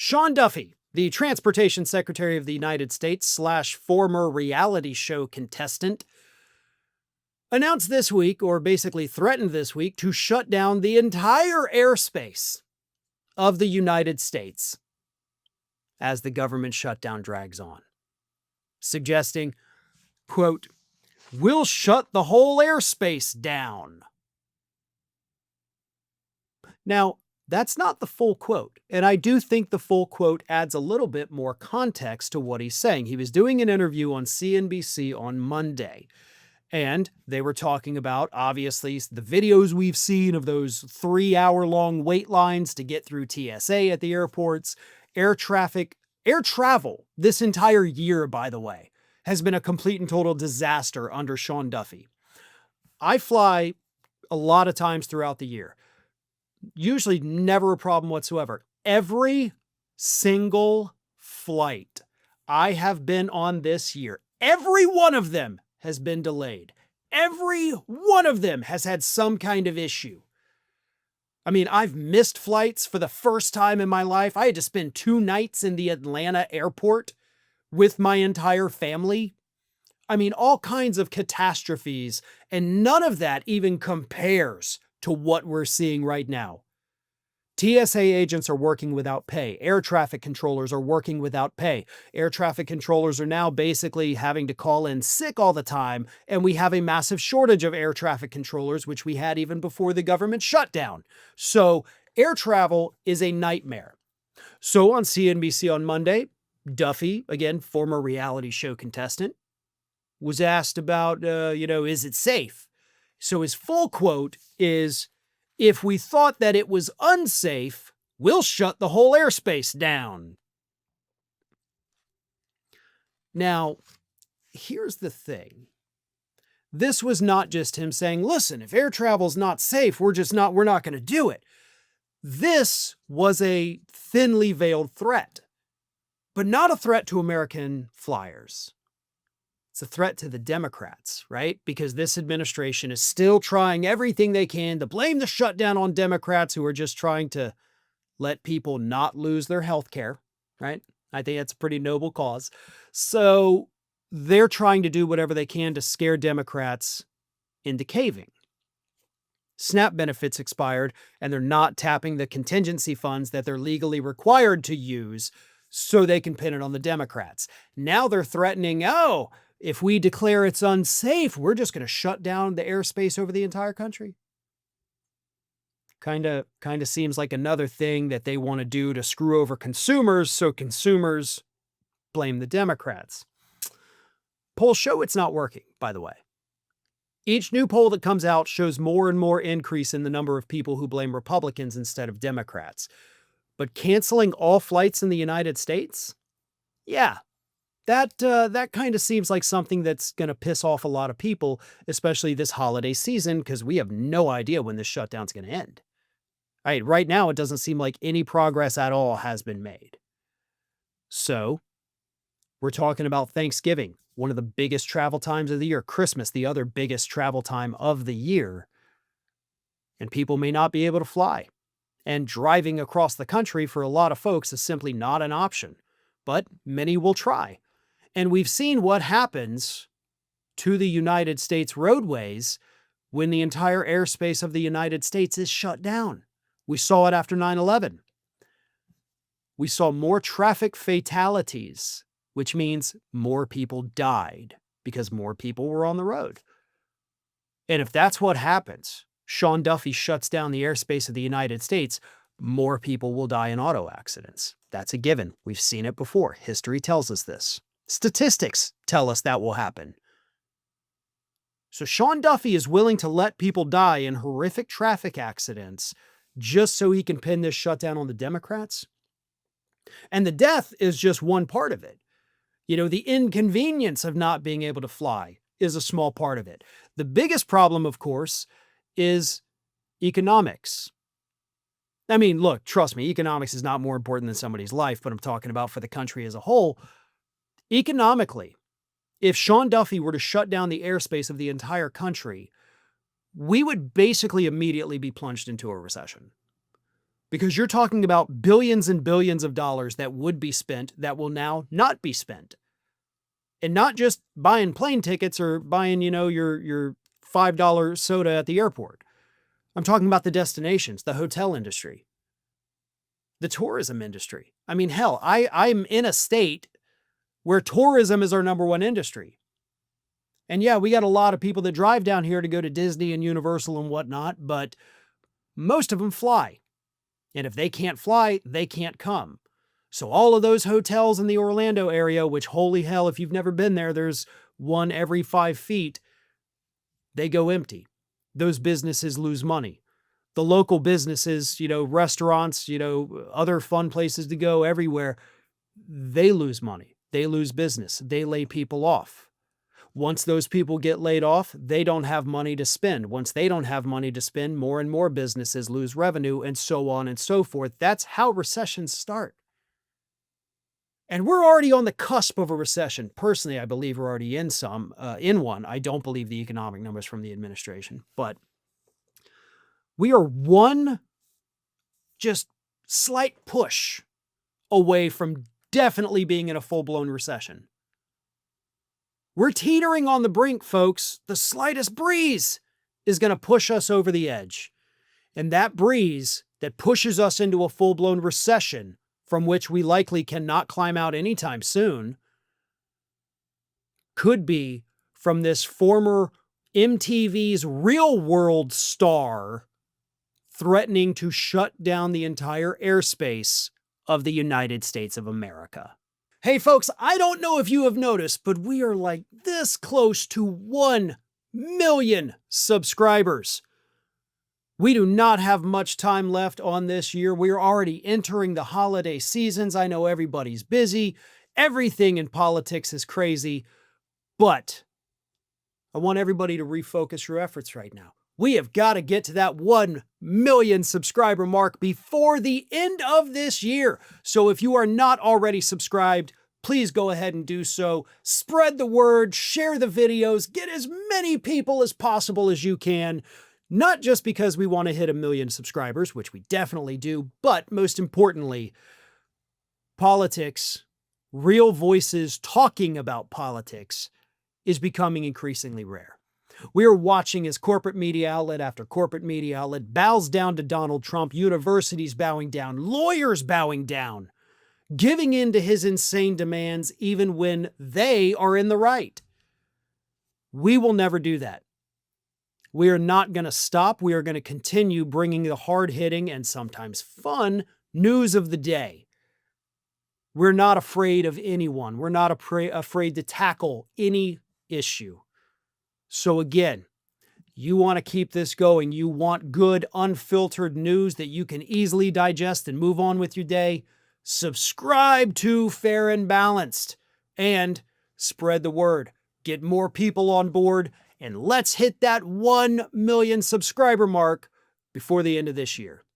Sean Duffy, the Transportation Secretary of the United States / former reality show contestant, announced this week, or basically threatened this week, to shut down the entire airspace of the United States as the government shutdown drags on, suggesting, quote, "We'll shut the whole airspace down." Now, that's not the full quote, and I do think the full quote adds a little bit more context to what he's saying. He was doing an interview on CNBC on Monday, and they were talking about, obviously, the videos we've seen of those 3-hour-long wait lines to get through TSA at the airports. Air travel this entire year, by the way, has been a complete and total disaster under Sean Duffy. I fly a lot of times throughout the year. Usually never a problem whatsoever. Every single flight I have been on this year, every one of them has been delayed. Every one of them has had some kind of issue. I mean, I've missed flights for the first time in my life. I had to spend 2 nights in the Atlanta airport with my entire family. I mean, all kinds of catastrophes, and none of that even compares to what we're seeing right now. TSA agents are working without pay. Air traffic controllers are working without pay. Air traffic controllers are now basically having to call in sick all the time, and we have a massive shortage of air traffic controllers, which we had even before the government shutdown. So air travel is a nightmare. So on CNBC on Monday, Duffy, again, former reality show contestant, was asked about, is it safe? So his full quote is, "If we thought that it was unsafe, we'll shut the whole airspace down." Now, here's the thing. This was not just him saying, listen, if air travel's not safe, we're not going to do it. This was a thinly veiled threat, but not a threat to American flyers. It's a threat to the Democrats, right? Because this administration is still trying everything they can to blame the shutdown on Democrats who are just trying to let people not lose their health care, right? I think that's a pretty noble cause. So they're trying to do whatever they can to scare Democrats into caving. SNAP benefits expired, and they're not tapping the contingency funds that they're legally required to use so they can pin it on the Democrats. Now they're threatening, if we declare it's unsafe, we're just going to shut down the airspace over the entire country. Kind of seems like another thing that they want to do to screw over consumers, so consumers blame the Democrats. Polls show it's not working, by the way. Each new poll that comes out shows more and more increase in the number of people who blame Republicans instead of Democrats. But canceling all flights in the United States? Yeah. That kind of seems like something that's going to piss off a lot of people, especially this holiday season, because we have no idea when this shutdown's going to end. Right now, it doesn't seem like any progress at all has been made. So, we're talking about Thanksgiving, one of the biggest travel times of the year, Christmas, the other biggest travel time of the year, and people may not be able to fly. And driving across the country for a lot of folks is simply not an option, but many will try. And we've seen what happens to the United States roadways when the entire airspace of the United States is shut down. We saw it after 9/11. We saw more traffic fatalities, which means more people died because more people were on the road. And if that's what happens, Sean Duffy shuts down the airspace of the United States, more people will die in auto accidents. That's a given. We've seen it before. History tells us this. Statistics tell us that will happen. So Sean Duffy is willing to let people die in horrific traffic accidents just so he can pin this shutdown on the Democrats? And the death is just one part of it. The inconvenience of not being able to fly is a small part of it. The biggest problem, of course, is economics. I mean, look, trust me, economics is not more important than somebody's life, but I'm talking about for the country as a whole. Economically, if Sean Duffy were to shut down the airspace of the entire country, we would basically immediately be plunged into a recession. because you're talking about billions and billions of dollars that would be spent that will now not be spent. And not just buying plane tickets or buying, your $5 soda at the airport. I'm talking about the destinations, the hotel industry, the tourism industry. I mean, hell, I'm in a state where tourism is our number one industry. And yeah, we got a lot of people that drive down here to go to Disney and Universal and whatnot, but most of them fly. And if they can't fly, they can't come. So all of those hotels in the Orlando area, which holy hell, if you've never been there, there's one every 5 feet, they go empty. Those businesses lose money. The local businesses, restaurants, other fun places to go everywhere, they lose money. They lose business. They lay people off. Once those people get laid off, they don't have money to spend. Once they don't have money to spend, more and more businesses lose revenue, and so on and so forth. That's how recessions start. And we're already on the cusp of a recession. Personally, I believe we're already in one. I don't believe the economic numbers from the administration, but we are one just slight push away from definitely being in a full-blown recession. We're teetering on the brink, folks. The slightest breeze is going to push us over the edge. And that breeze that pushes us into a full-blown recession, from which we likely cannot climb out anytime soon, could be from this former MTV's Real World star threatening to shut down the entire airspace of the United States of America. Hey folks, I don't know if you have noticed, but we are like this close to 1 million subscribers. We do not have much time left on this year. We're already entering the holiday seasons. I know everybody's busy. Everything in politics is crazy. But I want everybody to refocus your efforts right now. We have got to get to that 1 million subscriber mark before the end of this year. So if you are not already subscribed, please go ahead and do so. Spread the word, share the videos, get as many people as possible as you can. Not just because we want to hit 1 million subscribers, which we definitely do, but most importantly, politics, real voices talking about politics, is becoming increasingly rare. We are watching as corporate media outlet after corporate media outlet bows down to Donald Trump, universities bowing down, lawyers bowing down, giving in to his insane demands even when they are in the right. We will never do that. We are not going to stop. We are going to continue bringing the hard-hitting and sometimes fun news of the day. We're not afraid of anyone. We're not afraid to tackle any issue. So again, you want to keep this going. You want good, unfiltered news that you can easily digest and move on with your day. Subscribe to Fair and Balanced and spread the word. Get more people on board, and let's hit that 1 million subscriber mark before the end of this year.